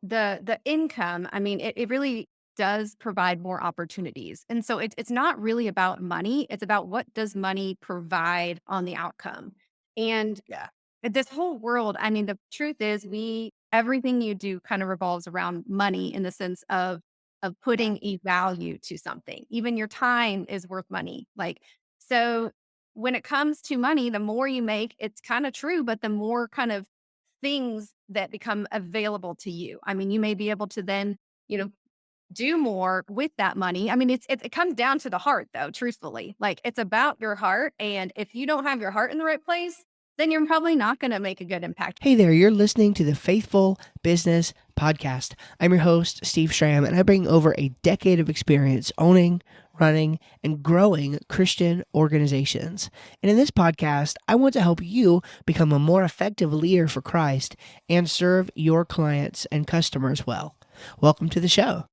the income, I mean, it really does provide more opportunities. And so it's not really about money. It's about what does money provide on the outcome. And Yeah. this whole world, I mean, the truth is everything you do kind of revolves around money in the sense of Yeah. putting a value to something. Even your time is worth money. Like, so when it comes to money, the more you make, it's kind of true, but the more kind of things that become available to you. I mean, you may be able to then, you know, do more with that money. I mean, it comes down to the heart though, truthfully. Like it's about your heart. And if you don't have your heart in the right place, then you're probably not going to make a good impact. Hey there, you're listening to the Faithful Business Podcast. I'm your host, Steve Schramm, and I bring over a decade of experience owning, running, and growing Christian organizations. And in this podcast, I want to help you become a more effective leader for Christ and serve your clients and customers well. Welcome to the show.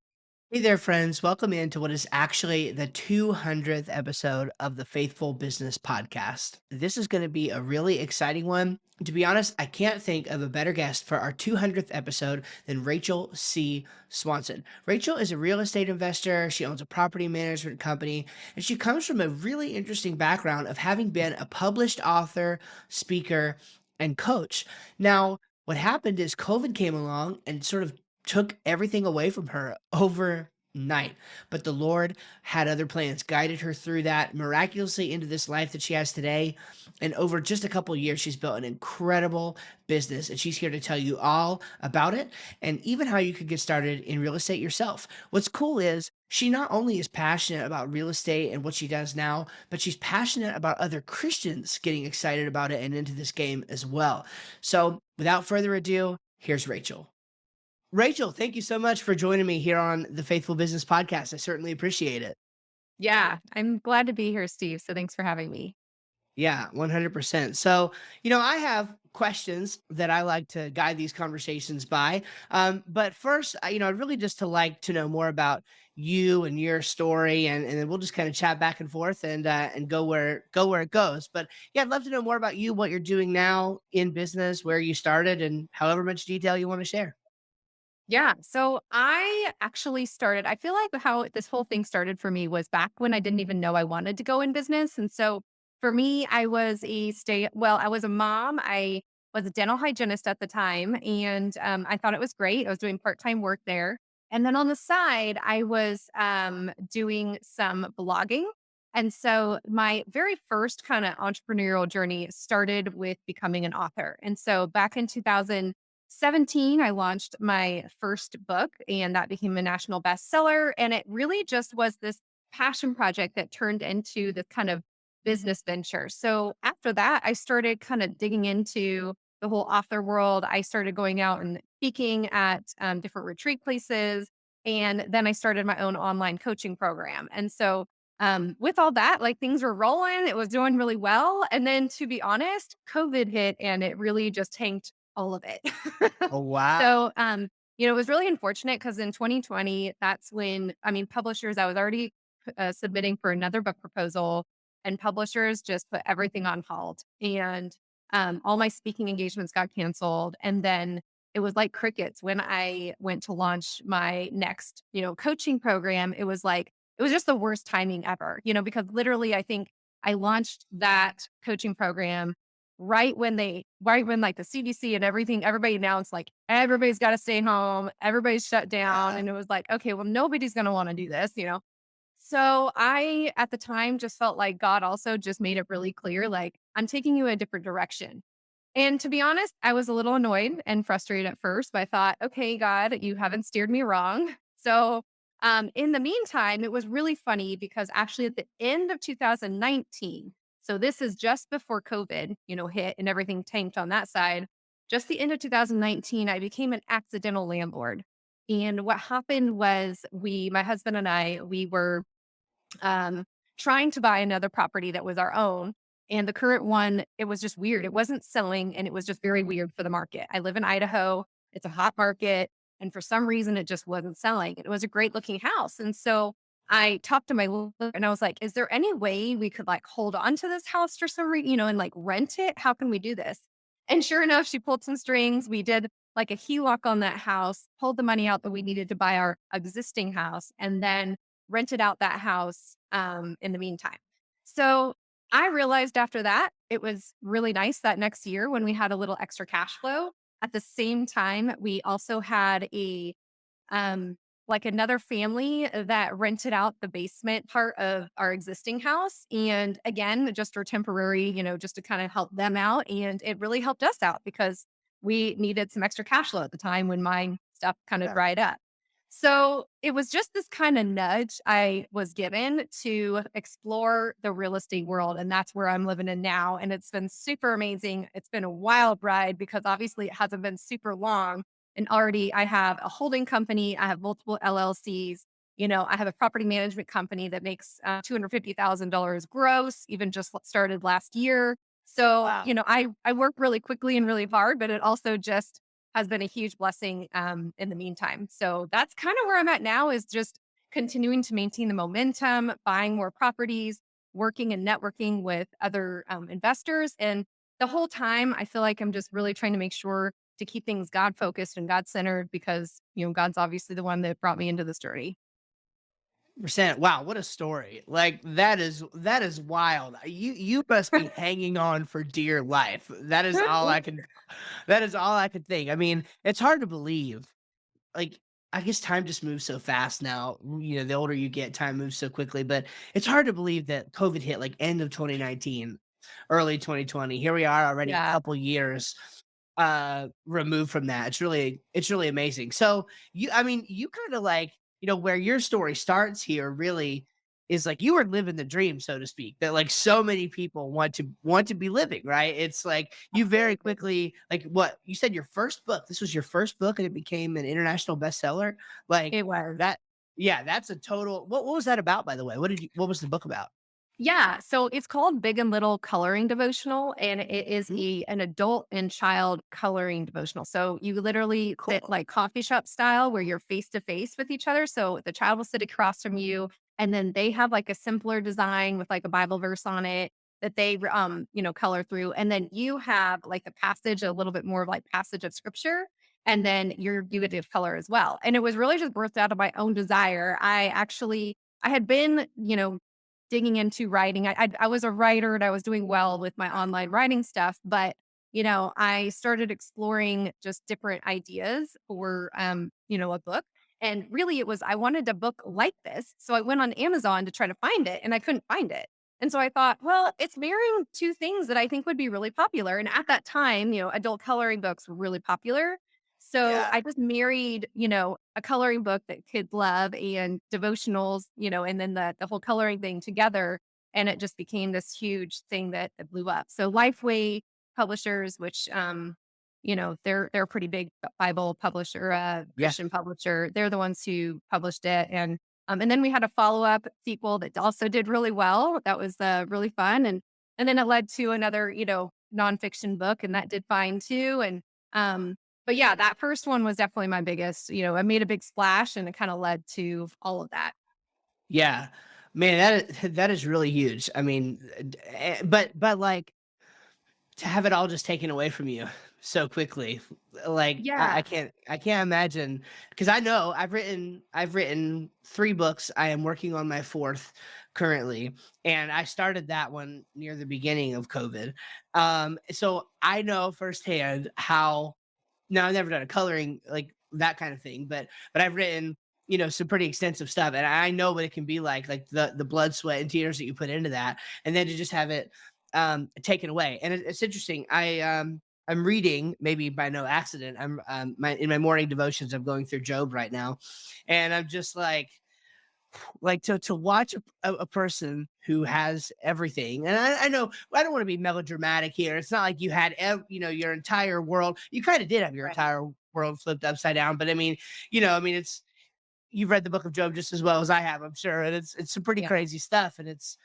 Hey there, friends. Welcome into what is actually the 200th episode of the Faithful Business Podcast. This is going to be a really exciting one. To be honest, I can't think of a better guest for our 200th episode than Rachel C. Swanson. Rachel is a real estate investor. She owns a property management company, and she comes from a really interesting background of having been a published author, speaker, and coach. Now, what happened is COVID came along and sort of took everything away from her overnight. But the Lord had other plans, guided her through that miraculously into this life that she has today. And over just a couple of years, she's built an incredible business. And she's here to tell you all about it and even how you could get started in real estate yourself. What's cool is she not only is passionate about real estate and what she does now, but she's passionate about other Christians getting excited about it and into this game as well. So without further ado, here's Rachel. Rachel, thank you so much for joining me here on the Faithful Business Podcast. I certainly appreciate it. Yeah, I'm glad to be here, Steve. So thanks for having me. Yeah, 100%. So, I have questions that I like to guide these conversations by. But first, I'd really just to like to know more about you and your story, and then we'll just kind of chat back and forth and go where it goes. But yeah, I'd love to know more about you, what you're doing now in business, where you started, and however much detail you want to share. Yeah. So I actually started, I feel like how this whole thing started for me was back when I didn't even know I wanted to go in business. And so for me, I was a mom. I was a dental hygienist at the time and I thought it was great. I was doing part time work there. And then on the side, I was doing some blogging. And so my very first kind of entrepreneurial journey started with becoming an author. And so back in 2017, I launched my first book, and that became a national bestseller. And it really just was this passion project that turned into this kind of business venture. So after that, I started kind of digging into the whole author world. I started going out and speaking at different retreat places. And then I started my own online coaching program. And so with all that, like things were rolling, it was doing really well. And then to be honest, COVID hit and it really just tanked all of it. Oh, wow. So, it was really unfortunate because in 2020, that's when, I mean, publishers, I was already submitting for another book proposal, and publishers just put everything on hold. And all my speaking engagements got canceled. And then it was like crickets when I went to launch my next, coaching program. It was just the worst timing ever, because literally, I think I launched that coaching program right when like the CDC and everybody announced like everybody's got to stay home, everybody's shut down. Yeah. And it was like, okay, well, nobody's going to want to do this. So I, at the time, just felt like God also just made it really clear, like, I'm taking you a different direction. And to be honest, I was a little annoyed and frustrated at first, but I thought, okay, God, you haven't steered me wrong. So in the meantime, it was really funny because actually at the end of 2019, so this is just before COVID, hit and everything tanked on that side. Just the end of 2019, I became an accidental landlord. And what happened was my husband and I, we were um, trying to buy another property that was our own. And the current one, it was just weird. It wasn't selling and it was just very weird for the market. I live in Idaho, it's a hot market. And for some reason, it just wasn't selling. It was a great looking house. And so I talked to my lawyer and I was like, is there any way we could like hold on to this house for some reason, and like rent it? How can we do this? And sure enough, she pulled some strings. We did like a HELOC on that house, pulled the money out that we needed to buy our existing house, and then rented out that house in the meantime. So I realized after that, it was really nice that next year when we had a little extra cash flow. At the same time, we also had um, like another family that rented out the basement part of our existing house. And again, just for temporary, just to kind of help them out. And it really helped us out because we needed some extra cash flow at the time when my stuff kind of Yeah. dried up. So it was just this kind of nudge I was given to explore the real estate world. And that's where I'm living in now. And it's been super amazing. It's been a wild ride because obviously it hasn't been super long. And already I have a holding company, I have multiple LLCs. I have a property management company that makes $250,000 gross, even just started last year. So, Wow. I work really quickly and really hard, but it also just has been a huge blessing in the meantime. So that's kind of where I'm at now is just continuing to maintain the momentum, buying more properties, working and networking with other investors. And the whole time, I feel like I'm just really trying to make sure to keep things God focused and God centered because, God's obviously the one that brought me into this journey. Percent. Wow, what a story. Like that is wild. You must be hanging on for dear life. That is all I could think. I mean, it's hard to believe. Like, I guess time just moves so fast now. The older you get, time moves so quickly, but it's hard to believe that COVID hit like end of 2019, early 2020. Here we are already a Yeah. couple years removed from that. It's really amazing. So, you kind of like, where your story starts here really is like you were living the dream, so to speak, that like so many people want to be living, right? It's like you very quickly, like, what you said, your first book, this was your first book and it became an international bestseller. Like It was. that. Yeah, that's a total. What was that about, by the way? What was the book about? Yeah, so it's called Big and Little Coloring Devotional, and it is Mhm. an adult and child coloring devotional. So you literally sit Cool. like coffee shop style where you're face to face with each other. So the child will sit across from you, and then they have like a simpler design with like a Bible verse on it that they color through. And then you have like the passage, a little bit more of like passage of scripture. And then you get to color as well. And it was really just birthed out of my own desire. I had been, digging into writing. I was a writer and I was doing well with my online writing stuff, but I started exploring just different ideas for a book. And really it was I wanted a book like this. So I went on Amazon to try to find it and I couldn't find it. And so I thought, well, it's marrying two things that I think would be really popular. And at that time, adult coloring books were really popular. So Yeah. I just married, a coloring book that kids love and devotionals, and then the whole coloring thing together. And it just became this huge thing that blew up. So Lifeway Publishers, which they're a pretty big Bible publisher, Yeah. Christian publisher. They're the ones who published it. And then we had a follow-up sequel that also did really well. That was really fun. And then it led to another, nonfiction book, and that did fine too. But yeah, that first one was definitely my biggest, I made a big splash and it kind of led to all of that. Yeah. Man, that is really huge. I mean, but like to have it all just taken away from you so quickly, like I Yeah. can't imagine, because I know I've written 3 books. I am working on my fourth currently, and I started that one near the beginning of COVID. So I know firsthand how. Now I've never done a coloring like that kind of thing, but I've written, some pretty extensive stuff, and I know what it can be like the blood, sweat, and tears that you put into that, and then to just have it taken away. And it's interesting. I'm reading, maybe by no accident. I'm in my morning devotions. I'm going through Job right now, and I'm just like to watch a person who has everything. And I know I don't want to be melodramatic here. It's not like you had your entire world. You kind of did have your Right. entire world flipped upside down, but I mean, it's you've read the book of Job just as well as I have, I'm sure, and it's some pretty Yeah. crazy stuff, and it's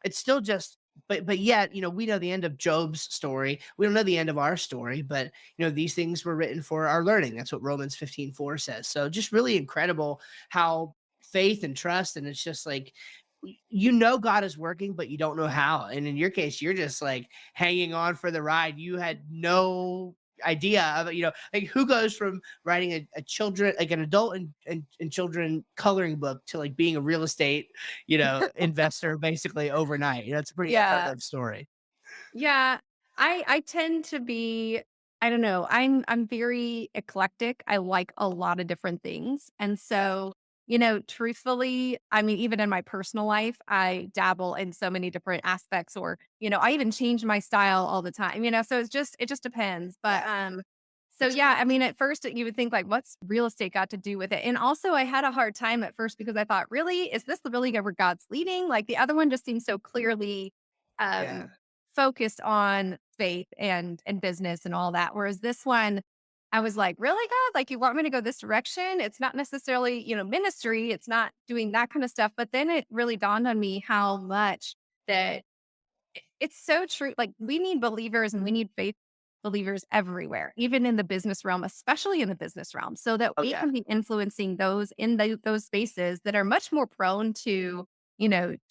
still just. But yet, we know the end of Job's story. We don't know the end of our story, but these things were written for our learning. That's what Romans 15:4 says. So just really incredible how faith and trust, and it's just like God is working, but you don't know how. And in your case, you're just like hanging on for the ride. You had no idea of it, like who goes from writing a children, like an adult and children coloring book, to like being a real estate, investor basically overnight. It's a pretty Yeah. unheard of story. Yeah, I tend to be, I don't know, I'm very eclectic. I like a lot of different things. And Yeah. so, truthfully, I mean, even in my personal life, I dabble in so many different aspects, or, I even change my style all the time, so it just depends. But Yeah. so That's yeah, cool. I mean, at first you would think like, what's real estate got to do with it? And also I had a hard time at first because I thought, really, is this really where God's leading? Like the other one just seems so clearly Yeah. um focused on faith and business and all that. Whereas this one, I was like, really, God? Like, you want me to go this direction? It's not necessarily, ministry. It's not doing that kind of stuff. But then it really dawned on me how much that it's so true. Like, we need believers and we need faith believers everywhere, even in the business realm, especially in the business realm, so that Oh we yeah. can be influencing those in those spaces that are much more prone to,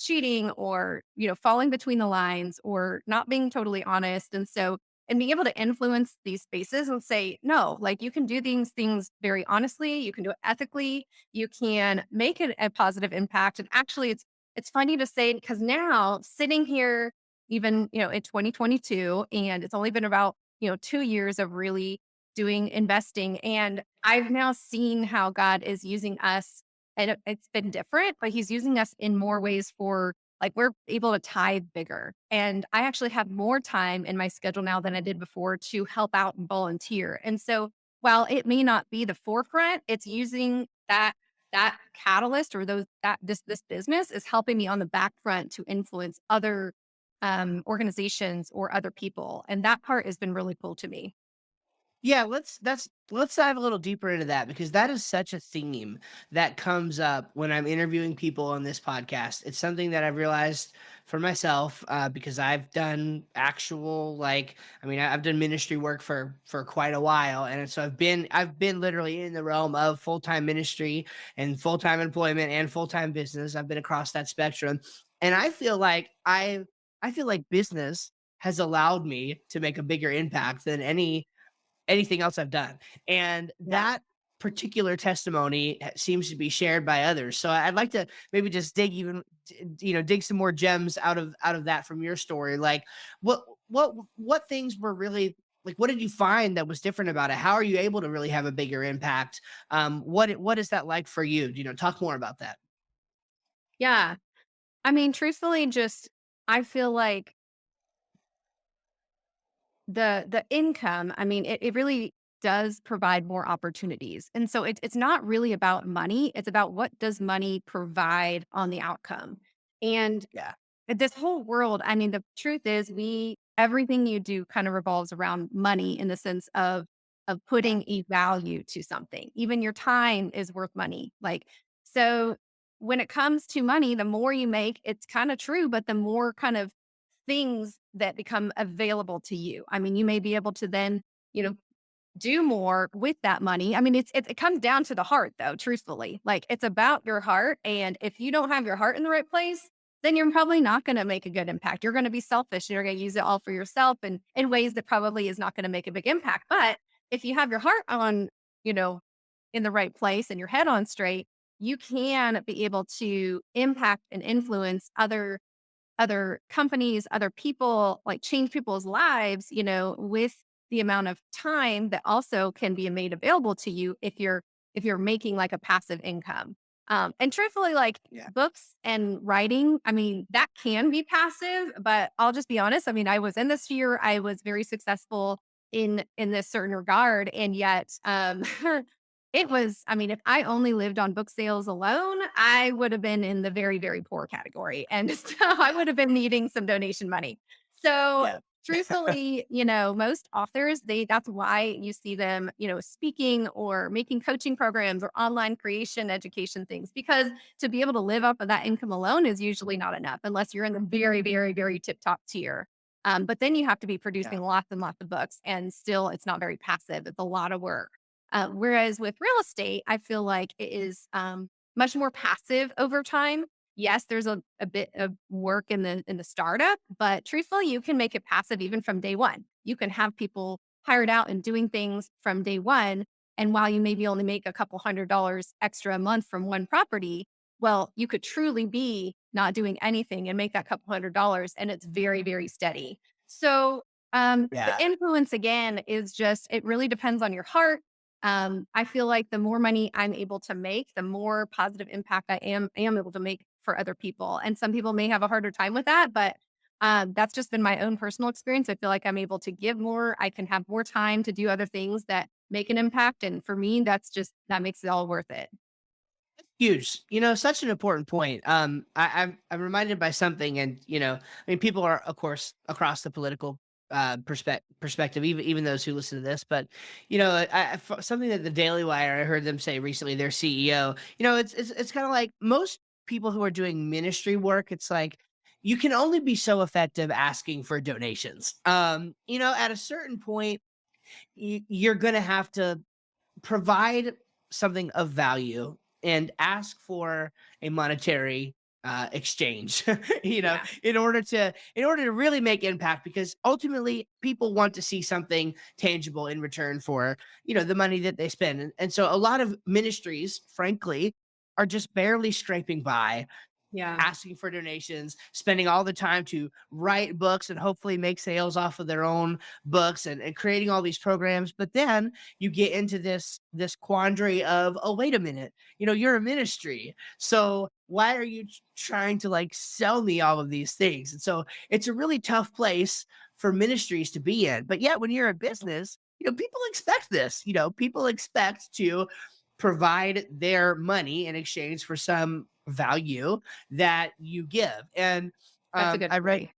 cheating, or, falling between the lines, or not being totally honest. And so, and being able to influence these spaces and say, no, like you can do these things very honestly, you can do it ethically, you can make it a positive impact. And actually, it's funny to say because now sitting here even, in 2022, and it's only been about, 2 years of really doing investing, and I've now seen how God is using us, and it's been different, but he's using us in more ways for, like, we're able to tithe bigger, and I actually have more time in my schedule now than I did before to help out and volunteer. And so, while it may not be the forefront, it's using that catalyst, or those that this business is helping me on the back front to influence other organizations or other people. And that part has been really cool to me. Yeah, let's dive a little deeper into that, because that is such a theme that comes up when I'm interviewing people on this podcast. It's something that I've realized for myself, because I've done actual, like, I mean, I've done ministry work for quite a while, and so I've been literally in the realm of full time ministry and full time employment and full time business. I've been across that spectrum, and I feel like business has allowed me to make a bigger impact than anything else I've done. And Yeah. that particular testimony seems to be shared by others. So I'd like to maybe just dig some more gems out of that from your story. Like what things were really, like, what did you find that was different about it? How are you able to really have a bigger impact? What is that like for you? Talk more about that. Yeah. I mean, truthfully, just I feel like the income, I mean, it really does provide more opportunities. And so it's not really about money. It's about what does money provide on the outcome. And Yeah. this whole world, I mean, the truth is everything you do kind of revolves around money, in the sense of Yeah. putting a value to something. Even your time is worth money. Like, so when it comes to money, the more you make, it's kind of true, but the more kind of things that become available to you. I mean, you may be able to then, you know, do more with that money. I mean, it comes down to the heart though, truthfully. Like, it's about your heart, and if you don't have your heart in the right place, then you're probably not going to make a good impact. You're going to be selfish. You're going to use it all for yourself, and in ways that probably is not going to make a big impact. But if you have your heart on, you know, in the right place and your head on straight, you can be able to impact and influence other companies, other people, like change people's lives, with the amount of time that also can be made available to you if you're making like a passive income. And truthfully, like Yeah. books and writing, I mean, that can be passive, but I'll just be honest. I mean, I was in this year, I was very successful in this certain regard. And yet it was, I mean, if I only lived on book sales alone, I would have been in the very, very poor category. And so I would have been needing some donation money. So Yeah. truthfully, most authors, that's why you see them, speaking or making coaching programs or online creation education things, because to be able to live off of that income alone is usually not enough unless you're in the very, very, very tip top tier. But then you have to be Yeah. producing lots and lots of books, and still it's not very passive. It's a lot of work. Whereas with real estate, I feel like it is much more passive over time. Yes, there's a bit of work in the startup, but truthfully, you can make it passive even from day one. You can have people hired out and doing things from day one. And while you maybe only make a couple $100 extra a month from one property, well, you could truly be not doing anything and make that couple $100 and it's very, very steady. So the Yeah. influence again is just it really depends on your heart. I feel like the more money I'm able to make, the more positive impact I am able to make for other people. And some people may have a harder time with that, but that's just been my own personal experience. I feel like I'm able to give more. I can have more time to do other things that make an impact. And for me, that makes it all worth it. Huge. Such an important point. I'm reminded by something, and people are, of course, across the political perspective, even those who listen to this. But something that the Daily Wire, I heard them say recently, their CEO. It's kind of like most people who are doing ministry work. It's like you can only be so effective asking for donations. At a certain point, you're going to have to provide something of value and ask for a monetary exchange Yeah, in order to really make impact, because ultimately people want to see something tangible in return for the money that they spend. And so a lot of ministries, frankly, are just barely scraping by, yeah, asking for donations, spending all the time to write books and hopefully make sales off of their own books, and creating all these programs. But then you get into this quandary of, oh, wait a minute, you're a ministry. So why are you trying to like sell me all of these things? And so it's a really tough place for ministries to be in. But yet when you're a business, people expect this. People expect to provide their money in exchange for some value that you give. And that's a good I read point.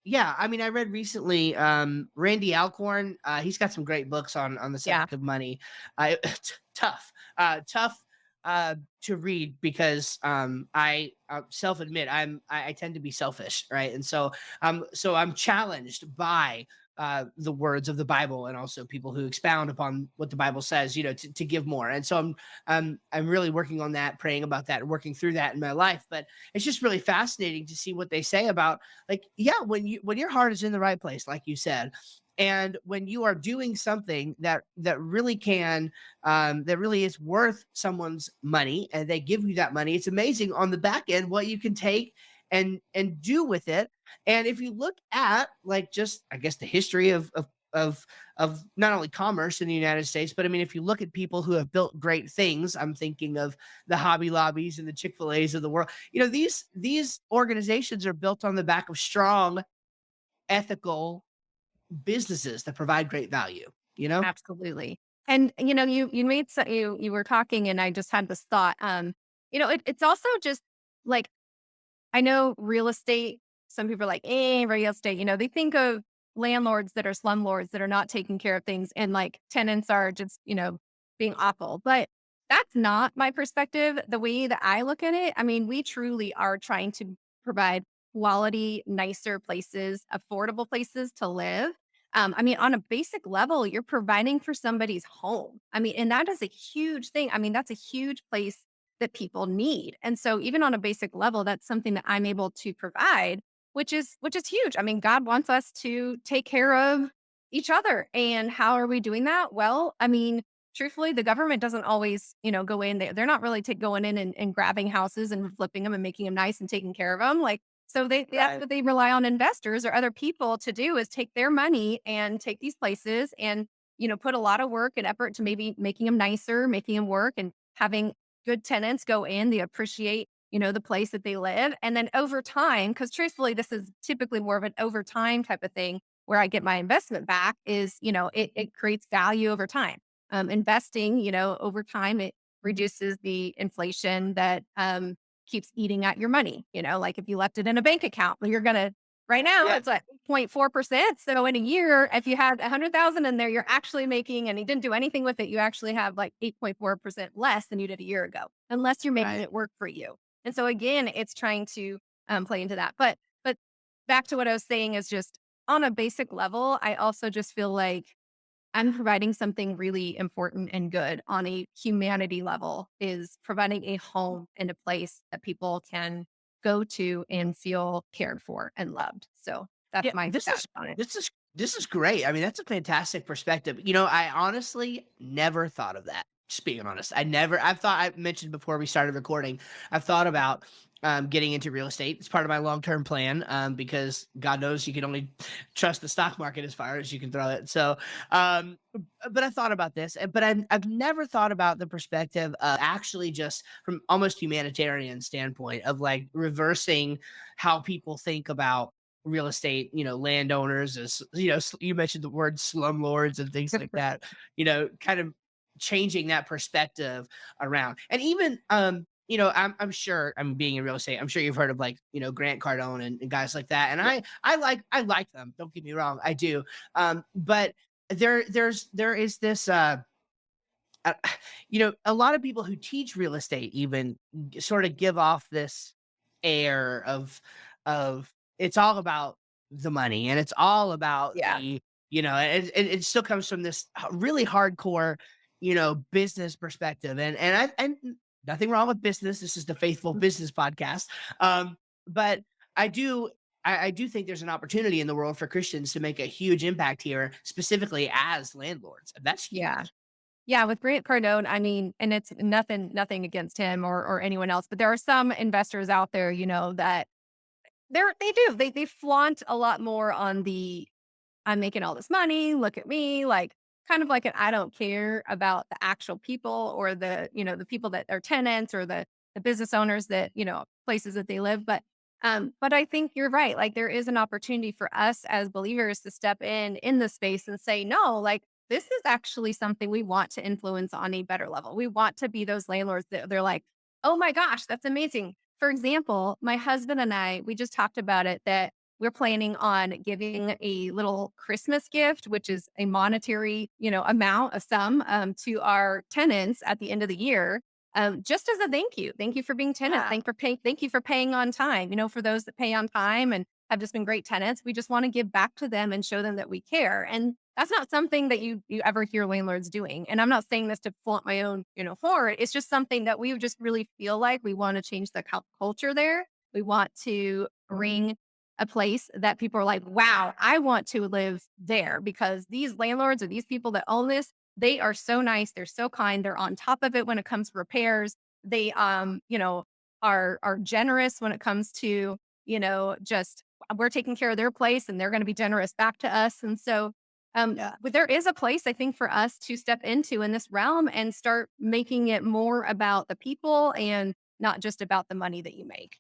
yeah, I mean, I read recently, Randy Alcorn, he's got some great books on the Yeah, subject of money. Tough to read, because I self admit I tend to be selfish, right? And so I'm challenged by the words of the Bible, and also people who expound upon what the Bible says, to give more. And so I'm really working on that, praying about that, and working through that in my life. But it's just really fascinating to see what they say about, like, yeah, when your heart is in the right place, like you said, and when you are doing something that really can that really is worth someone's money, and they give you that money, it's amazing on the back end what you can take and do with it. And if you look at, like, just, I guess, the history of not only commerce in the United States, but I mean, if you look at people who have built great things, I'm thinking of the Hobby Lobbies and the Chick-fil-A's of the world. These organizations are built on the back of strong, ethical businesses that provide great value, you know? absolutely. And you made you were talking, and I just had this thought. It's also just like I know real estate, some people are like, real estate, they think of landlords that are slumlords that are not taking care of things and like tenants are just, being awful. But that's not my perspective. The way that I look at it, I mean, we truly are trying to provide quality, nicer places, affordable places to live. I mean, on a basic level, you're providing for somebody's home. I mean, and that is a huge thing. I mean, that's a huge place that people need. And so even on a basic level, that's something that I'm able to provide, which is huge. I mean, God wants us to take care of each other. And how are we doing that? Well, I mean, truthfully, the government doesn't always, go in. They're not really going in and grabbing houses and flipping them and making them nice and taking care of them. Like, so that's Right. what they rely on investors or other people to do is take their money and take these places and, put a lot of work and effort to maybe making them nicer, making them work and having good tenants go in, they appreciate, the place that they live. And then over time, because truthfully, this is typically more of an over time type of thing where I get my investment back is, it creates value over time. Investing, over time, it reduces the inflation that keeps eating at your money. Like if you left it in a bank account, well, you're going to, right now, Yeah. it's like 0.4%. So in a year, if you had 100,000 in there, you're actually making, and you didn't do anything with it, you actually have like 8.4% less than you did a year ago, unless you're making Right. it work for you. And so again, it's trying to play into that. But back to what I was saying is just on a basic level, I also just feel like I'm providing something really important and good on a humanity level is providing a home and a place that people can go to and feel cared for and loved. So that's Yeah, my this is status on it. this is This is great. I mean, that's a fantastic perspective. You know, I honestly never thought of that. Just being honest, I mentioned before we started recording, I've thought about getting into real estate. It's part of my long term plan because God knows you can only trust the stock market as far as you can throw it. So, but I thought about this, but I've never thought about the perspective of actually just from almost humanitarian standpoint of like reversing how people think about real estate, landowners as, you mentioned the word slumlords and things like that, kind of changing that perspective around. And even, I'm sure I'm being in real estate. I'm sure you've heard of like, Grant Cardone and guys like that. And Yeah. I like them. Don't get me wrong. I do. But there is this, uh, a lot of people who teach real estate even sort of give off this air of it's all about the money and it's all about Yeah. it still comes from this really hardcore, business perspective. And nothing wrong with business. This is the Faithful Business Podcast. But I do. I do think there's an opportunity in the world for Christians to make a huge impact here, specifically as landlords. And that's Yeah. huge. Yeah, with Grant Cardone, I mean, and it's nothing against him or anyone else, but there are some investors out there, that they flaunt a lot more on the I'm making all this money, look at me, like kind of like an I don't care about the actual people or the people that are tenants or the business owners that, places that they live. But I think you're right. Like there is an opportunity for us as believers to step in the space and say, no, like this is actually something we want to influence on a better level. We want to be those landlords that they're like, oh my gosh, that's amazing. For example, my husband and I, we just talked about it that we're planning on giving a little Christmas gift, which is a monetary, amount, a sum, to our tenants at the end of the year, just as a thank you. Thank you for being tenants. Yeah. Thank you for paying on time. For those that pay on time and have just been great tenants, we just want to give back to them and show them that we care. And that's not something that you ever hear landlords doing. And I'm not saying this to flaunt my own, horror. It's just something that we just really feel like we want to change the culture there. We want to bring a place that people are like, wow, I want to live there because these landlords or these people that own this, they are so nice. They're so kind. They're on top of it when it comes to repairs. They, are generous when it comes to, just we're taking care of their place and they're going to be generous back to us. And so, Yeah. but there is a place I think for us to step into in this realm and start making it more about the people and not just about the money that you make.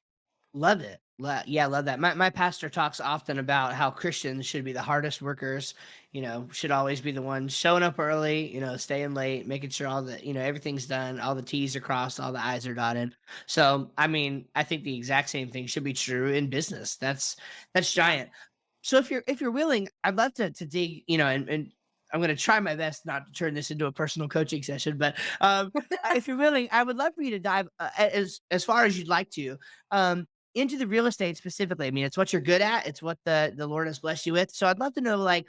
Love it. Yeah, love that. My pastor talks often about how Christians should be the hardest workers, should always be the ones showing up early, staying late, making sure all the, everything's done, all the T's are crossed, all the I's are dotted. So, I mean, I think the exact same thing should be true in business. That's Yeah. giant. So if you're willing, I'd love to dig, and I'm going to try my best not to turn this into a personal coaching session, but if you're willing, I would love for you to dive as far as you'd like to, into the real estate specifically. I mean, it's what you're good at. It's what the Lord has blessed you with. So I'd love to know, like,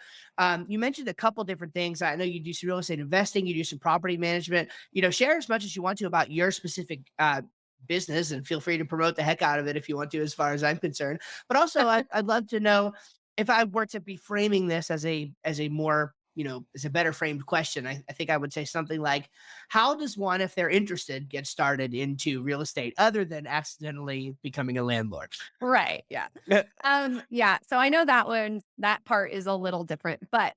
you mentioned a couple different things. I know you do some real estate investing, you do some property management. Share as much as you want to about your specific business, and feel free to promote the heck out of it if you want to, as far as I'm concerned. But also, I'd love to know if I were to be framing this as a more, as a better framed question. I think I would say something like, how does one, if they're interested, get started into real estate other than accidentally becoming a landlord? Right. Yeah. Yeah. So I know that part is a little different, but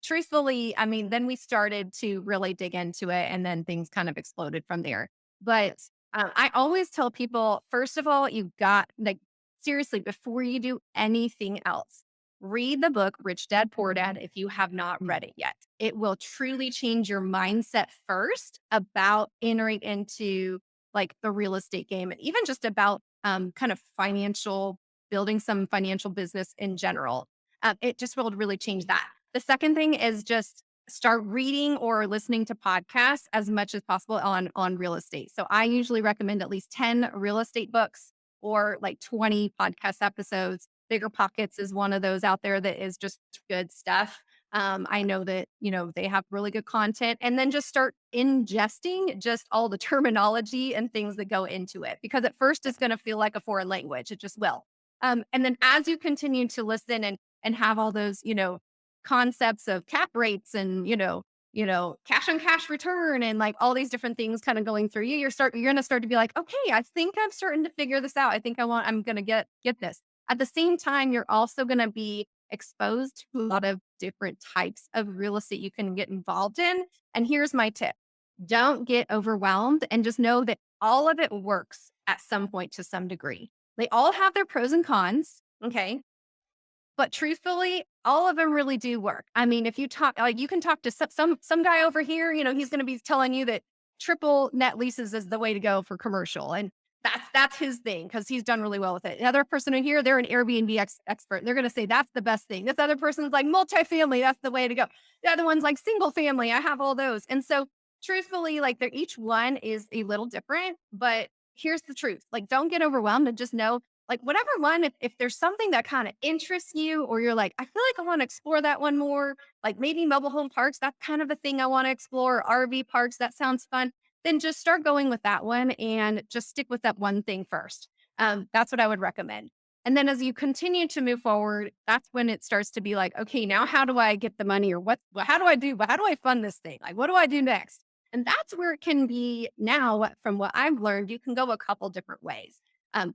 truthfully, I mean, then we started to really dig into it and then things kind of exploded from there. But I always tell people, first of all, you got like seriously, before you do anything else, read the book Rich Dad Poor Dad if you have not read it yet. It will truly change your mindset first about entering into like the real estate game and even just about kind of building some financial business in general. It just will really change that. The second thing is just start reading or listening to podcasts as much as possible on real estate. So I usually recommend at least 10 real estate books or like 20 podcast episodes. Bigger Pockets is one of those out there that is just good stuff. I know that, they have really good content and then just start ingesting just all the terminology and things that go into it because at first it's going to feel like a foreign language. It just will. And then as you continue to listen and have all those, concepts of cap rates and, cash on cash return and like all these different things kind of going through you, you're going to start to be like, okay, I think I'm starting to figure this out. I think I'm going to get this. At the same time, you're also going to be exposed to a lot of different types of real estate you can get involved in. And here's my tip. Don't get overwhelmed and just know that all of it works at some point to some degree. They all have their pros and cons. Okay. But truthfully, all of them really do work. I mean, if you talk like, you can talk to some guy over here, he's gonna be telling you that triple net leases is the way to go for commercial, and that's his thing because he's done really well with it. Another person in here, they're an Airbnb expert, and they're gonna say that's the best thing. This other person's like multifamily, that's the way to go. The other one's like single family, I have all those. And so truthfully, like they're each one is a little different, but here's the truth. Like, don't get overwhelmed and just know like whatever one, if there's something that kind of interests you, or you're like, I feel like I want to explore that one more, like maybe mobile home parks, that's kind of a thing I want to explore, RV parks, that sounds fun, then just start going with that one and just stick with that one thing first. That's what I would recommend. And then as you continue to move forward, that's when it starts to be like, okay, now how do I get the money or how do I do, how do I fund this thing? Like, what do I do next? And that's where it can be now, from what I've learned, you can go a couple different ways.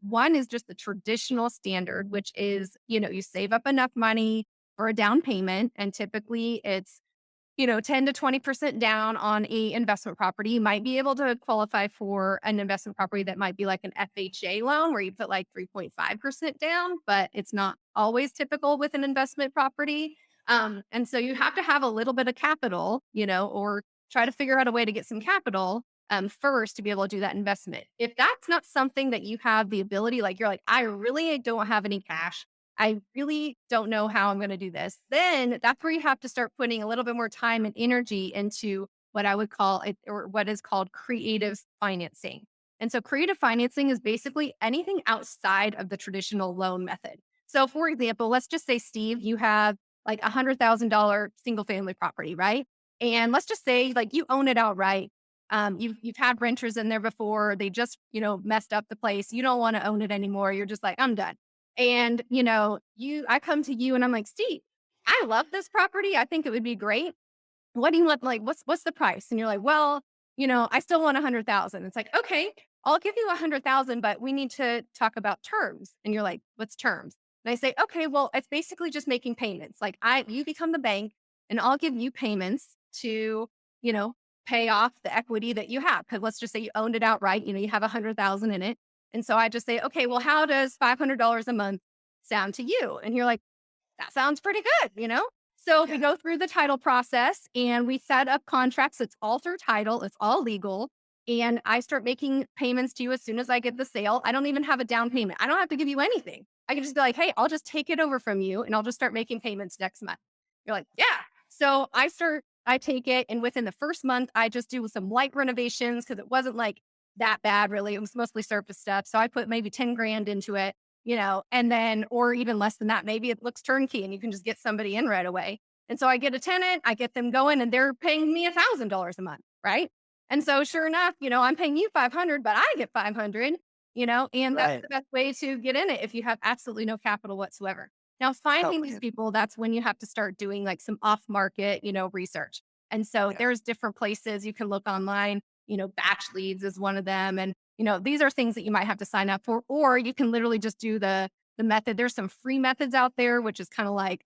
One is just the traditional standard, which is, you save up enough money for a down payment. And typically it's 10 to 20% down on a investment property. You might be able to qualify for an investment property that might be like an FHA loan where you put like 3.5% down, but it's not always typical with an investment property. And so you have to have a little bit of capital, or try to figure out a way to get some capital first to be able to do that investment. If that's not something that you have the ability, like you're like, I really don't have any cash. I really don't know how I'm going to do this. Then that's where you have to start putting a little bit more time and energy into what I would call it, or what is called creative financing. And so creative financing is basically anything outside of the traditional loan method. So for example, let's just say, Steve, you have like $100,000 single family property, right? And let's just say like you own it outright. You've had renters in there before. They just, messed up the place. You don't want to own it anymore. You're just like, I'm done. And, I come to you and I'm like, Steve, I love this property. I think it would be great. What do you want? Like, what's the price? And you're like, well, I still want 100,000. It's like, okay, I'll give you 100,000, but we need to talk about terms. And you're like, what's terms? And I say, okay, well, it's basically just making payments. Like you become the bank and I'll give you payments to, you know, pay off the equity that you have. Cause let's just say you owned it outright, you have 100,000 in it. And so I just say, okay, well, how does $500 a month sound to you? And you're like, that sounds pretty good. So we go through the title process and we set up contracts. It's all through title, it's all legal. And I start making payments to you as soon as I get the sale. I don't even have a down payment. I don't have to give you anything. I can just be like, hey, I'll just take it over from you and I'll just start making payments next month. You're like, yeah. So I take it. And within the first month, I just do some light renovations because it wasn't like that bad, really. It was mostly surface stuff. So I put maybe 10 grand into it, and then, or even less than that, maybe it looks turnkey and you can just get somebody in right away. And so I get a tenant, I get them going and they're paying me $1,000 a month. Right. And so sure enough, I'm paying you 500, but I get 500, and that's Right. the best way to get in it if you have absolutely no capital whatsoever. Now, finding these Okay. people, that's when you have to start doing like some off market, research. And so Yeah. there's different places you can look online, Batch Leads is one of them. And, these are things that you might have to sign up for, or you can literally just do the method. There's some free methods out there, which is kind of like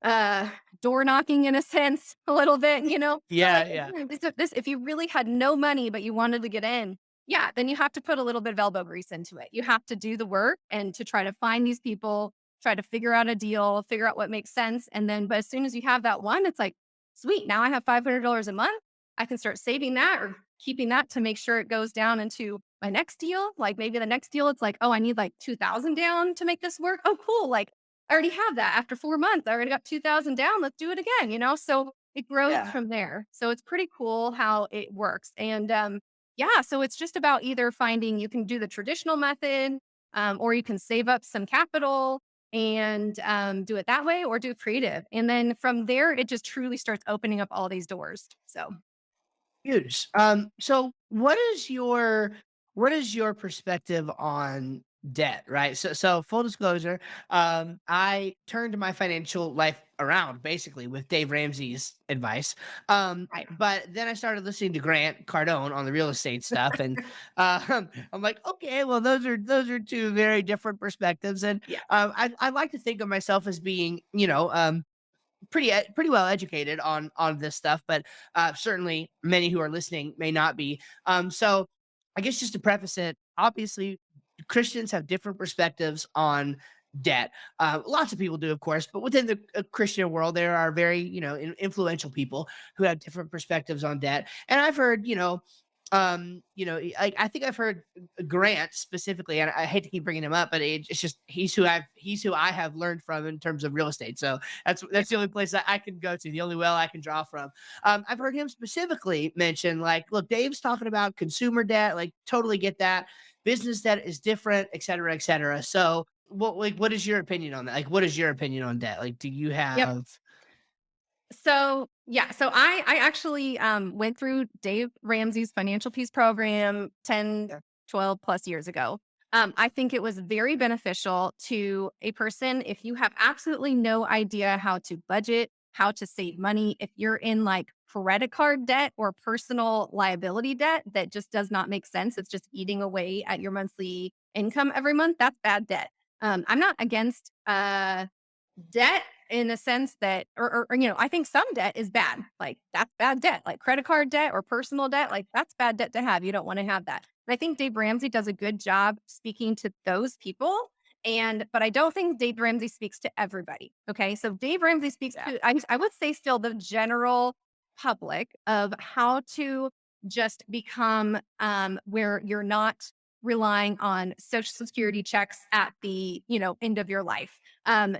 uh door knocking in a sense, a little bit, but Yeah. like Yeah. this, if you really had no money but you wanted to get in, yeah, then you have to put a little bit of elbow grease into it. You have to do the work and to try to find these people, try to figure out a deal, figure out what makes sense. And then but as soon as you have that one, it's like, sweet, now I have $500 a month. I can start saving that or keeping that to make sure it goes down into my next deal. Like maybe the next deal, it's like, oh, I need like 2,000 down to make this work. Oh, cool. Like I already have that after 4 months. I already got 2,000 down. Let's do it again. So it grows Yeah. from there. So it's pretty cool how it works. And yeah, so it's just about either finding you can do the traditional method, or you can save up some capital and do it that way, or do creative. And then from there, it just truly starts opening up all these doors. So Huge. So what is your perspective on debt, right? So full disclosure, I turned my financial life around basically with Dave Ramsey's advice. Right. But then I started listening to Grant Cardone on the real estate stuff, and I'm like, okay, well, those are two very different perspectives, and Yeah. I like to think of myself as being, pretty well educated on this stuff, but certainly many who are listening may not be. So I guess just to preface it, obviously Christians have different perspectives on debt. Lots of people do, of course, but within the Christian world, there are very influential people who have different perspectives on debt. And I've heard, I think I've heard Grant specifically, and I hate to keep bringing him up, but it's just he's who I have learned from in terms of real estate. So that's the only place that I can go to, the only well I can draw from. I've heard him specifically mention, like, look, Dave's talking about consumer debt, like, totally get that. Business debt is different, et cetera, et cetera. So, what is your opinion on that? Like, what is your opinion on debt? Like, do you Yep. have? So yeah, so I actually went through Dave Ramsey's Financial Peace program 10, Yeah, 12 plus years ago. I think it was very beneficial to a person if you have absolutely no idea how to budget, how to save money, if you're in like credit card debt or personal liability debt that just does not make sense. It's just eating away at your monthly income every month. That's bad debt. I'm not against debt in a sense that I think some debt is bad. Like, that's bad debt, like credit card debt or personal debt, like, that's bad debt to have. You don't wanna have that. And I think Dave Ramsey does a good job speaking to those people, but I don't think Dave Ramsey speaks to everybody, okay? So Dave Ramsey speaks yeah, to, I would say, still the general public of how to just become, where you're not relying on Social Security checks at the, end of your life.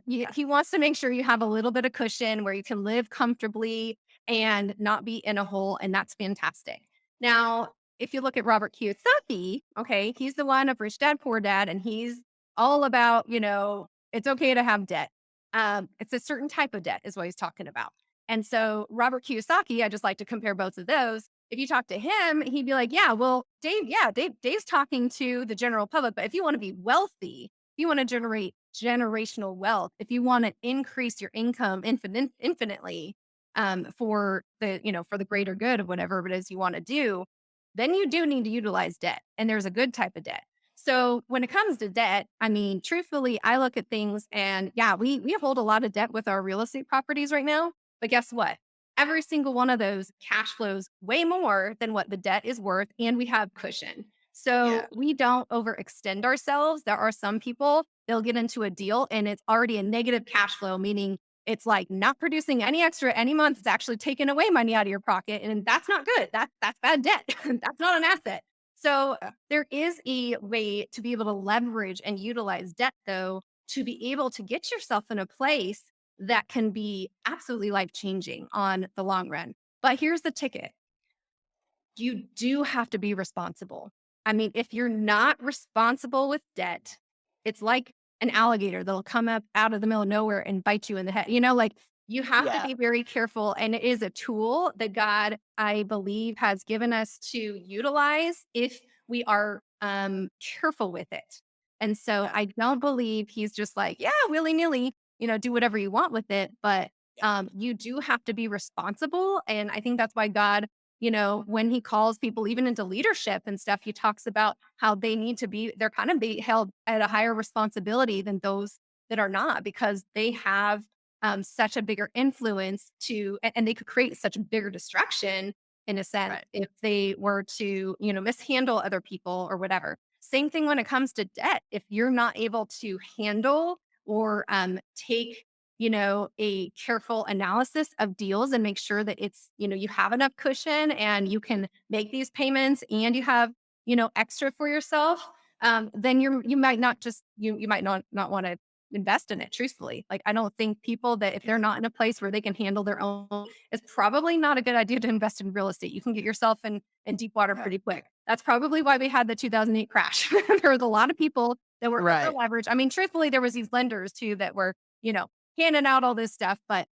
He wants to make sure you have a little bit of cushion where you can live comfortably and not be in a hole, and that's fantastic. Now, if you look at Robert Kiyosaki, okay, he's the one of Rich Dad Poor Dad, and he's all about, it's okay to have debt. It's a certain type of debt is what he's talking about. And so Robert Kiyosaki, I just like to compare both of those. If you talk to him, he'd be like, "Yeah, well, Dave, yeah, Dave's talking to the general public, but if you want to be wealthy, if you want to generate generational wealth, if you want to increase your income infinitely, for the greater good of whatever it is you want to do, then you do need to utilize debt. And there's a good type of debt. So when it comes to debt, I mean, truthfully, I look at things and yeah, we hold a lot of debt with our real estate properties right now. But guess what? Every single one of those cash flows way more than what the debt is worth, and we have cushion. yeah, So we don't overextend ourselves. There are some people, they'll get into a deal and it's already a negative cash flow, meaning it's like not producing any extra any month. It's actually taking away money out of your pocket. And that's not good. That's bad debt. That's not an asset. So yeah, there is a way to be able to leverage and utilize debt though, to be able to get yourself in a place that can be absolutely life changing on the long run. But here's the ticket: you do have to be responsible. I mean, if you're not responsible with debt, it's like an alligator that'll come up out of the middle of nowhere and bite you in the head. Like, you have to yeah, be very careful. And it is a tool that God, I believe, has given us to utilize if we are careful with it. And so yeah, I don't believe he's just like, yeah, willy nilly, do whatever you want with it. But yeah, you do have to be responsible. And I think that's why God, when he calls people even into leadership and stuff, he talks about how they're kind of be held at a higher responsibility than those that are not, because they have such a bigger influence and they could create such a bigger destruction in a sense right, if they were to, mishandle other people or whatever. Same thing when it comes to debt. If you're not able to handle or take a careful analysis of deals and make sure that you have enough cushion and you can make these payments and you have, extra for yourself, then you might not just, you might not want to invest in it, truthfully. Like, I don't think people that if they're not in a place where they can handle their own, it's probably not a good idea to invest in real estate. You can get yourself in deep water yeah, pretty quick. That's probably why we had the 2008 crash. There was a lot of people that were over right, leveraged. I mean, truthfully, there was these lenders too that were, handing out all this stuff, but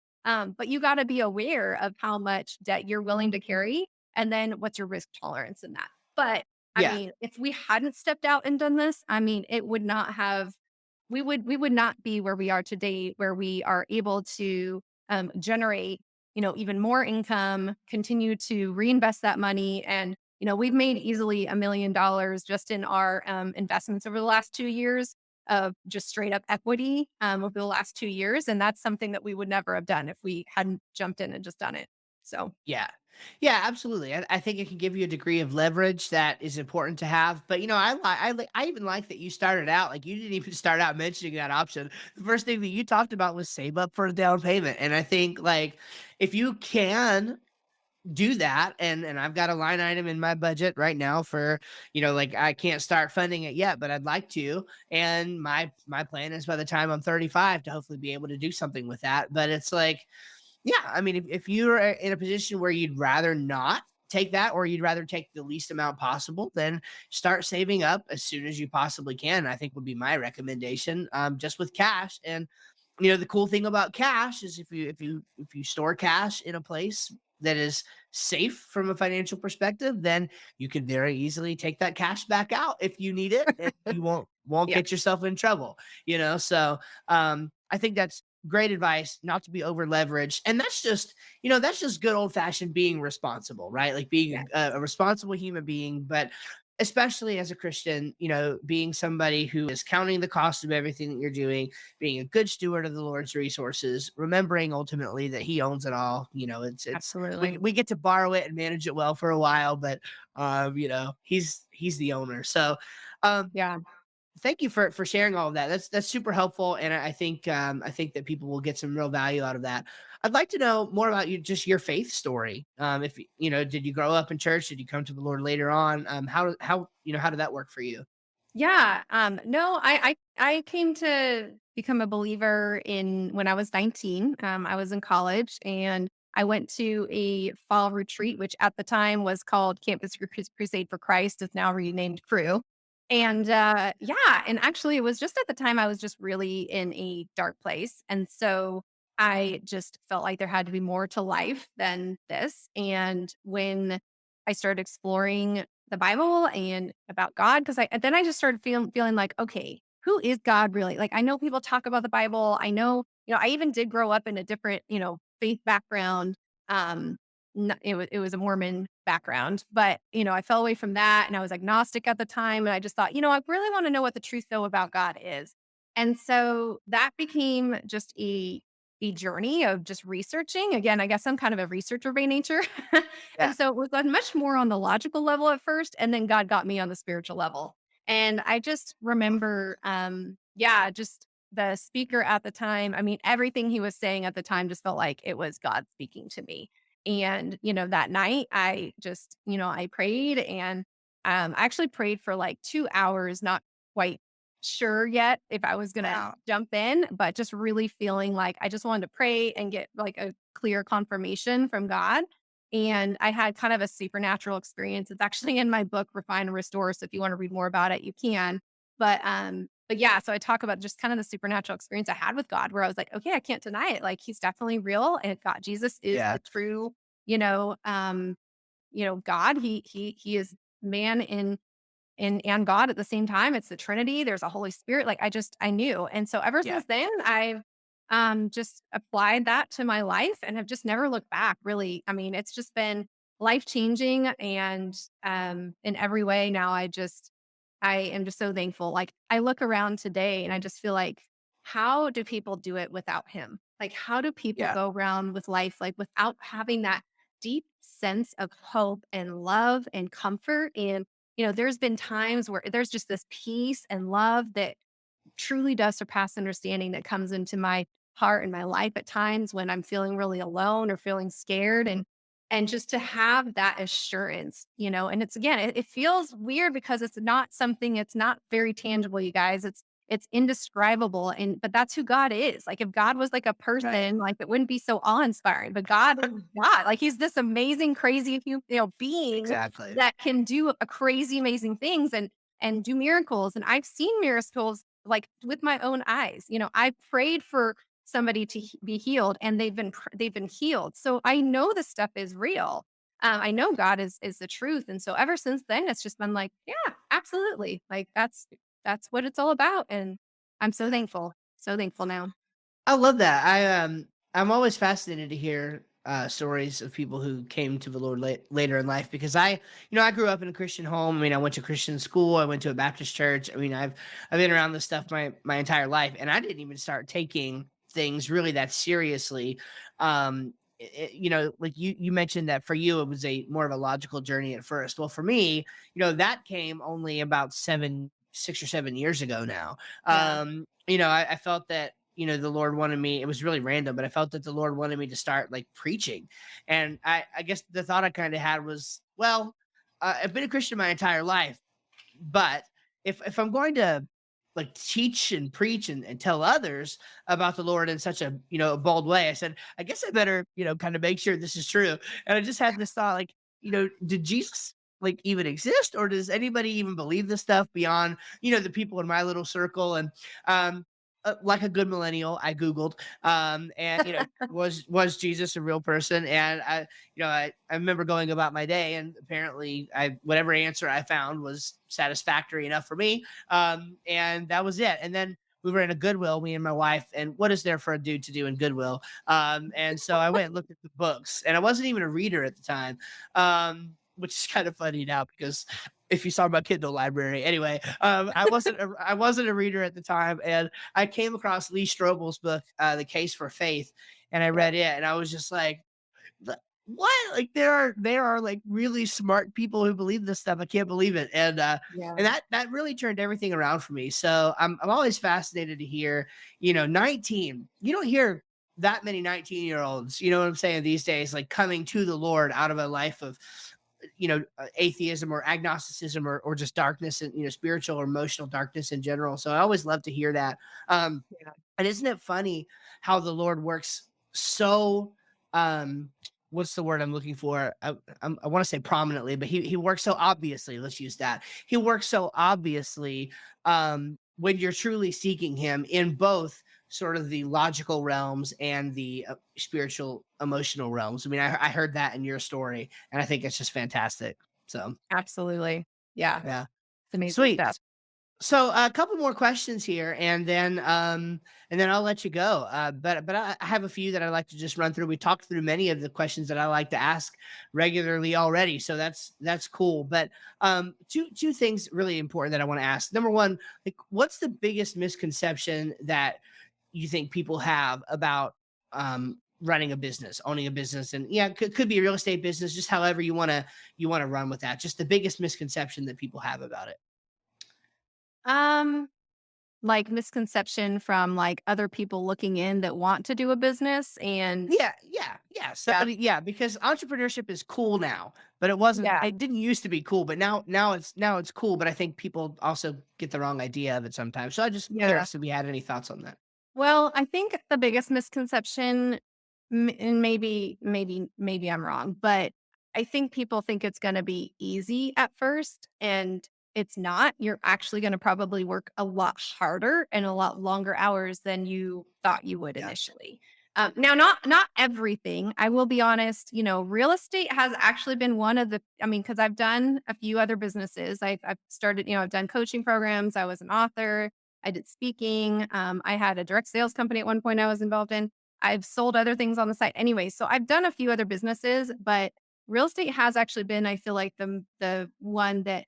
you gotta be aware of how much debt you're willing to carry, and then what's your risk tolerance in that. But I Yeah. mean, if we hadn't stepped out and done this, I mean, it would not have we would not be where we are today, where we are able to generate, even more income, continue to reinvest that money. And, we've made easily $1 million just in our investments over the last 2 years of just straight up equity over the last 2 years. And that's something that we would never have done if we hadn't jumped in and just done it. So, Yeah. Yeah, absolutely. I think it can give you a degree of leverage that is important to have. But I even like that you started out like you didn't even start out mentioning that option. The first thing that you talked about was save up for a down payment, and I think like if you can do that, and I've got a line item in my budget right now for like I can't start funding it yet, but I'd like to. And my plan is by the time I'm 35 to hopefully be able to do something with that. But it's like yeah, I mean, if you're in a position where you'd rather not take that or you'd rather take the least amount possible, then start saving up as soon as you possibly can. I think would be my recommendation, just with cash. And the cool thing about cash is if you store cash in a place that is safe from a financial perspective, then you can very easily take that cash back out if you need it, and you won't yeah, get yourself in trouble. So I think that's great advice not to be over leveraged. And that's just good old fashioned being responsible, right? Like yeah, being a responsible human being. But especially as a Christian, being somebody who is counting the cost of everything that you're doing, being a good steward of the Lord's resources, remembering ultimately that He owns it all. It's we absolutely. we get to borrow it and manage it well for a while, but He's the owner. So um Yeah. thank you for sharing all of that. That's super helpful, and I think that people will get some real value out of that. I'd like to know more about you, just your faith story. If did you grow up in church? Did you come to the Lord later on? How did that work for you? Yeah, no, I came to become a believer in when I was 19. I was in college and I went to a fall retreat, which at the time was called Crusade for Christ. It's now renamed Crew. And yeah, and actually, it was just at the time I was just really in a dark place, and so I just felt like there had to be more to life than this. And when I started exploring the Bible and about God because I just started feeling like, okay, who is God really? Like I know people talk about the Bible. I know, I even did grow up in a different, faith background. Um, it was a Mormon background, but I fell away from that and I was agnostic at the time. And I just thought, I really want to know what the truth though about God is. And so that became just a journey of just researching. Again, I guess I'm kind of a researcher by nature. Yeah, And so it was much more on the logical level at first, and then God got me on the spiritual level. And I just remember, yeah, just the speaker at the time. I mean, everything he was saying at the time just felt like it was God speaking to me. And, that night I just, I prayed and I actually prayed for like 2 hours, not quite sure yet if I was going to wow. jump in, but just really feeling like I just wanted to pray and get like a clear confirmation from God. And I had kind of a supernatural experience. It's actually in my book, Refine and Restore. So if you want to read more about it, you can. But yeah, so I talk about just kind of the supernatural experience I had with God where I was like, okay, I can't deny it. Like he's definitely real. And God, Jesus is Yeah, the true, God. He is man and God at the same time. It's the Trinity. There's a Holy Spirit. Like I knew. And so ever yeah, since then, I've just applied that to my life and have just never looked back, really. I mean, it's just been life changing and in every way now I am just so thankful. Like I look around today and I just feel like, how do people do it without him? Like, how do people yeah, go around with life like without having that deep sense of hope and love and comfort? And there's been times where there's just this peace and love that truly does surpass understanding that comes into my heart and my life at times when I'm feeling really alone or feeling scared and just to have that assurance, and it's again, it feels weird because it's not very tangible, you guys. It's indescribable. And but that's who God is. Like if God was like a right, person, like it wouldn't be so awe-inspiring. But God is God. Like he's this amazing, crazy being exactly. that can do a crazy, amazing things and do miracles. And I've seen miracles like with my own eyes. I prayed for somebody to be healed and they've been healed. So I know this stuff is real. I know God is the truth, and so ever since then, it's just been like, yeah, absolutely, like that's what it's all about, and I'm so thankful now. I love that. I'm always fascinated to hear stories of people who came to the Lord later in life because I grew up in a Christian home. I mean, I went to Christian school. I went to a Baptist church. I mean, I've been around this stuff my entire life, and I didn't even start taking things really that seriously. Like you mentioned that for you it was a more of a logical journey at first. Well, for me, that came only about 6 or 7 years ago now. Yeah, I felt that the Lord wanted me. It was really random, but I felt that the Lord wanted me to start like preaching. And I guess the thought I kind of had was, well, I've been a Christian my entire life, but if I'm going to like teach and preach and tell others about the Lord in such a bold way, I said, I guess I better, kind of make sure this is true. And I just had this thought, like, did Jesus like even exist, or does anybody even believe this stuff beyond, the people in my little circle? And um like a good millennial, I Googled, and was Jesus a real person? And I remember going about my day, and apparently, whatever answer I found was satisfactory enough for me, and that was it. And then we were in a Goodwill, me and my wife, and what is there for a dude to do in Goodwill? And so I went and looked at the books, and I wasn't even a reader at the time, which is kind of funny now because if you saw my Kindle library, anyway, I wasn't a reader at the time, and I came across Lee Strobel's book, The Case for Faith, and I yeah, read it, and I was just like, what? Like there are like really smart people who believe this stuff. I can't believe it. And yeah, that really turned everything around for me. So I'm always fascinated to hear, 19. You don't hear that many 19-year-olds, you know what I'm saying, these days, like coming to the Lord out of a life of atheism or agnosticism or just darkness and spiritual or emotional darkness in general. So I always love to hear that. Um yeah, and isn't it funny how the Lord works so what's the word I'm looking for? I want to say prominently, but he works so obviously. Let's use that. He works so obviously when you're truly seeking him in both sort of the logical realms and the spiritual emotional realms. I mean, I heard that in your story, and I think it's just fantastic. So absolutely. Yeah, yeah, it's amazing sweet. stuff. So a couple more questions here, and then I'll let you go. But I have a few that I'd like to just run through. We talked through many of the questions that I like to ask regularly already, so that's cool. But two things really important that I want to ask. Number one, like, what's the biggest misconception that you think people have about running a business, owning a business? And yeah, could be a real estate business, just however you want to run with that. Just the biggest misconception that people have about it. Um, like misconception from like other people looking in that want to do a business and Yeah, yeah, yeah. So I yeah, mean, yeah, because entrepreneurship is cool now, but it wasn't. yeah, It didn't used to be cool, but now it's cool. But I think people also get the wrong idea of it sometimes. So I just yeah. curious if we had any thoughts on that. Well, I think the biggest misconception, and maybe I'm wrong, but I think people think it's going to be easy at first, and it's not. You're actually going to probably work a lot harder and a lot longer hours than you thought you would Yeah. initially. Now, not everything. I will be honest. Real estate has actually been one of the. I mean, because I've done a few other businesses. I've started. I've done coaching programs. I was an author. I did speaking. I had a direct sales company at one point I was involved in. I've sold other things on the site. Anyway, so I've done a few other businesses, but real estate has actually been, I feel like the one that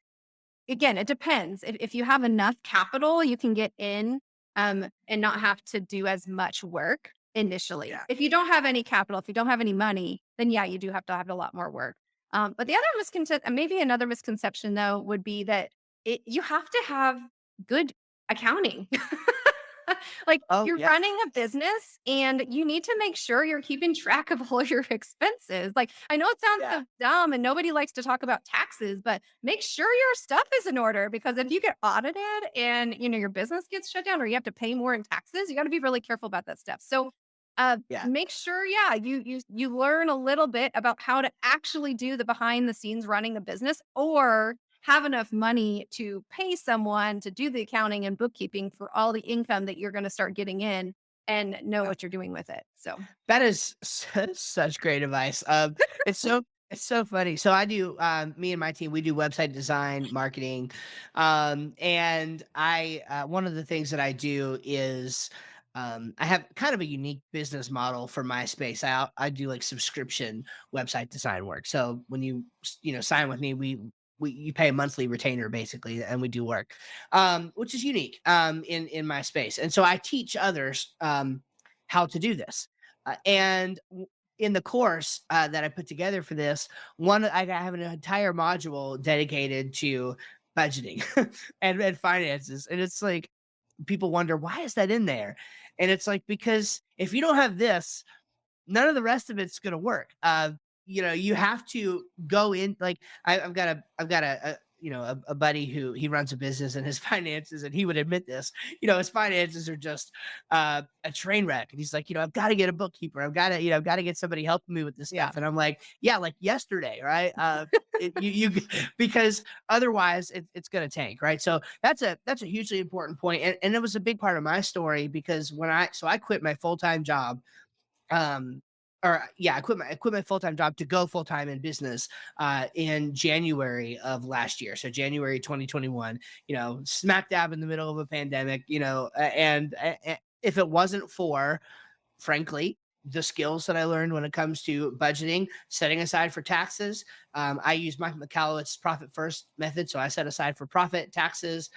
again, it depends. If you have enough capital, you can get in, and not have to do as much work initially. Yeah. If you don't have any capital, if you don't have any money, then yeah, you do have to have a lot more work. But the other misconception, maybe another misconception though, would be that you have to have good accounting. Like, Oh you're yeah. running a business and you need to make sure you're keeping track of all your expenses. Like, I know it sounds Yeah. so dumb and nobody likes to talk about taxes, but make sure your stuff is in order because if you get audited and, your business gets shut down or you have to pay more in taxes, you got to be really careful about that stuff. So, Yeah. make sure, yeah, you learn a little bit about how to actually do the behind the scenes running a business, or have enough money to pay someone to do the accounting and bookkeeping for all the income that you're going to start getting in and know Yeah. what you're doing with it. So, That is such great advice. It's so It's so funny. So I do, me and my team, we do website design, marketing, and one of the things that I do is, I have kind of a unique business model for my space. I do like subscription website design work. So when sign with me, you pay a monthly retainer basically, and we do work, which is unique, in my space. And so I teach others, how to do this, and in the course, that I put together for this, I have an entire module dedicated to budgeting and finances, and it's like people wonder, "Why is that in there?" And it's like, because if you don't have this, none of the rest of it's gonna work. You have to go in like I've got a buddy who he runs a business and his finances, and he would admit this. His finances are just a train wreck, and he's like, I've got to get a bookkeeper. I've got to get somebody helping me with this Yeah. stuff. And I'm like, yeah, like yesterday, right? Because otherwise it's gonna tank, right? So that's a hugely important point, and it was a big part of my story because I quit my full time job, um or yeah, I quit my full-time job to go full-time in business in January of last year. So January 2021, smack dab in the middle of a pandemic, if it wasn't for, frankly, the skills that I learned when it comes to budgeting, setting aside for taxes. I use Mike McCallowitz's profit first method. So I set aside for profit, taxes,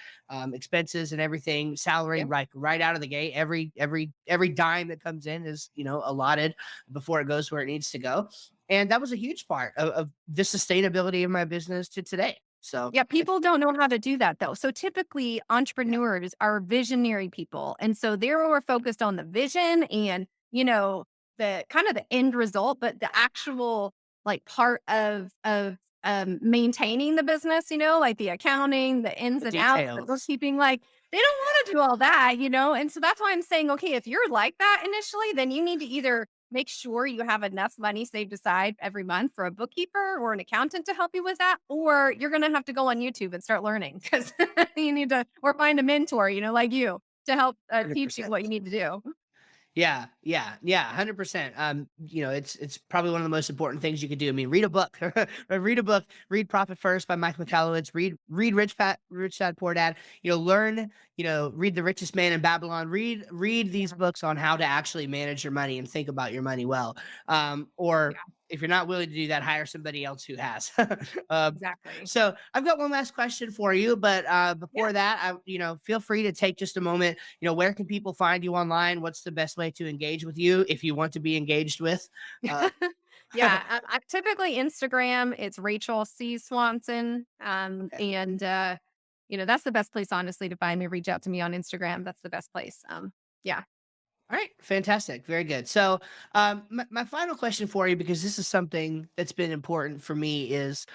expenses, and everything, salary, Yeah. right out of the gate. Every dime that comes in is allotted before it goes where it needs to go. And that was a huge part of the sustainability of my business to today. So Yeah, it's people don't know how to do that though. So typically yeah, entrepreneurs are visionary people. And so they're more focused on the vision and, the kind of the end result, but the actual like part of maintaining the business, like the accounting, the ins the and outs, the details. bookkeeping, like they don't want to do all that. And so that's why I'm saying, okay, if you're like that initially, then you need to either make sure you have enough money saved aside every month for a bookkeeper or an accountant to help you with that, or you're going to have to go on YouTube and start learning because you need to, or find a mentor, like you to help teach you 100%. what you need to do. Yeah, yeah, yeah, 100%. It's probably one of the most important things you could do. I mean, read a book, read a book, read Profit First by Mike Michalowicz, read Rich Dad Poor Dad. Learn, read The Richest Man in Babylon. Read these Yeah. books on how to actually manage your money and think about your money well. Or Yeah, if you're not willing to do that, hire somebody else who has. um, exactly. so I've got one last question for you, but Yeah. before that, feel free to take just a moment. Where can people find you online? What's the best way to engage with you if you want to be engaged with? Uh, Yeah. Typically Instagram, it's Rachel C. Swanson. okay. And, that's the best place, honestly, to find me. Reach out to me on Instagram. That's the best place. Yeah. All right, fantastic, very good. So, my final question for you, because this is something that's been important for me, is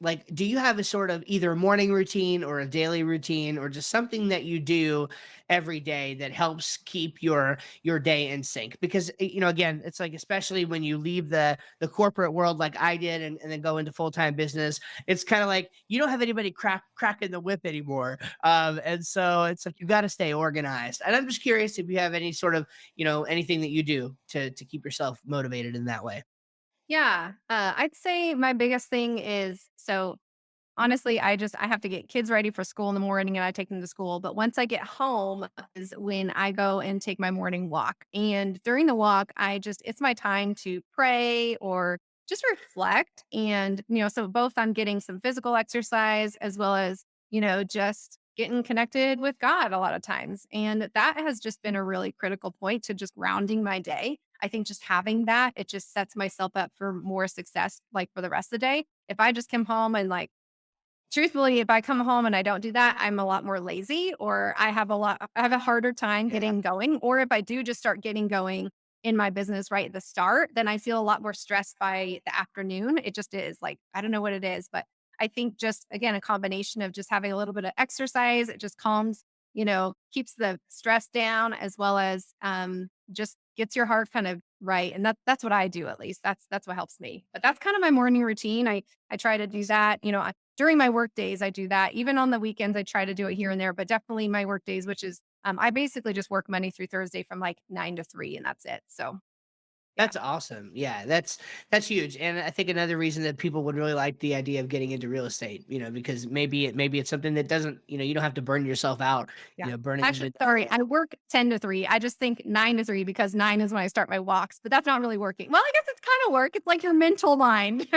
like, do you have a sort of either a morning routine or a daily routine, or just something that you do every day that helps keep your day in sync? Because again, it's like, especially when you leave the corporate world like I did, and then go into full time business, it's kind of like you don't have anybody cracking the whip anymore, and so it's like you got to stay organized. And I'm just curious if you have any sort of, anything that you do to keep yourself motivated in that way. Yeah. I'd say my biggest thing is so honestly, I have to get kids ready for school in the morning and I take them to school. But once I get home is when I go and take my morning walk. And during the walk, it's my time to pray or just reflect. And, so both I'm getting some physical exercise as well as, just getting connected with God a lot of times. And that has just been a really critical point to just grounding my day. I think just having that, it just sets myself up for more success, like for the rest of the day. If I just come home and like, truthfully, if I come home and I don't do that, I'm a lot more lazy or I have a harder time Yeah. getting going. Or if I do just start getting going in my business right at the start, then I feel a lot more stressed by the afternoon. It just is like, I don't know what it is, but I think just again, a combination of just having a little bit of exercise, it just calms, keeps the stress down as well as just gets your heart kind of right. And that's what I do at least. That's what helps me. But that's kind of my morning routine. I try to do that. During my work days, I do that. Even on the weekends, I try to do it here and there, but definitely my work days, which is I basically just work Monday through Thursday from like 9 to 3, and that's it. So Yeah. That's awesome. Yeah, that's huge. And I think another reason that people would really like the idea of getting into real estate, because maybe it's something that doesn't, you don't have to burn yourself out, Yeah. burning the Actually, midnight sorry, oil. I work 10 to 3. I just think 9 to 3 because 9 is when I start my walks, but that's not really working. Well, I guess it's kind of work. It's like your mental mind.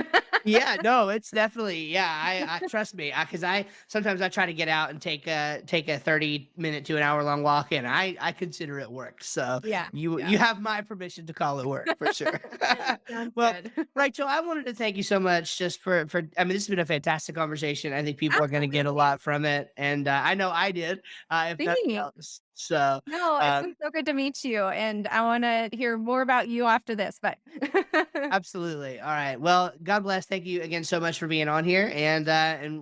Yeah, no, it's definitely, yeah. I trust me, because I sometimes I try to get out and take a 30-minute to an hour long walk, and I consider it work. So Yeah. Yeah. you have my permission to call it work for sure. Sounds Well, good. Rachel, I wanted to thank you so much just for. I mean, this has been a fantastic conversation. I think people are going to get a Absolutely. lot from it, and I know I did, if nothing Thanks. else. So. No, it's Um, been so good to meet you, and I wanna hear more about you after this, but Absolutely. All right. Well, God bless. Thank you again so much for being on here, and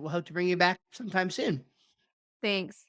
we'll hope to bring you back sometime soon. thanks.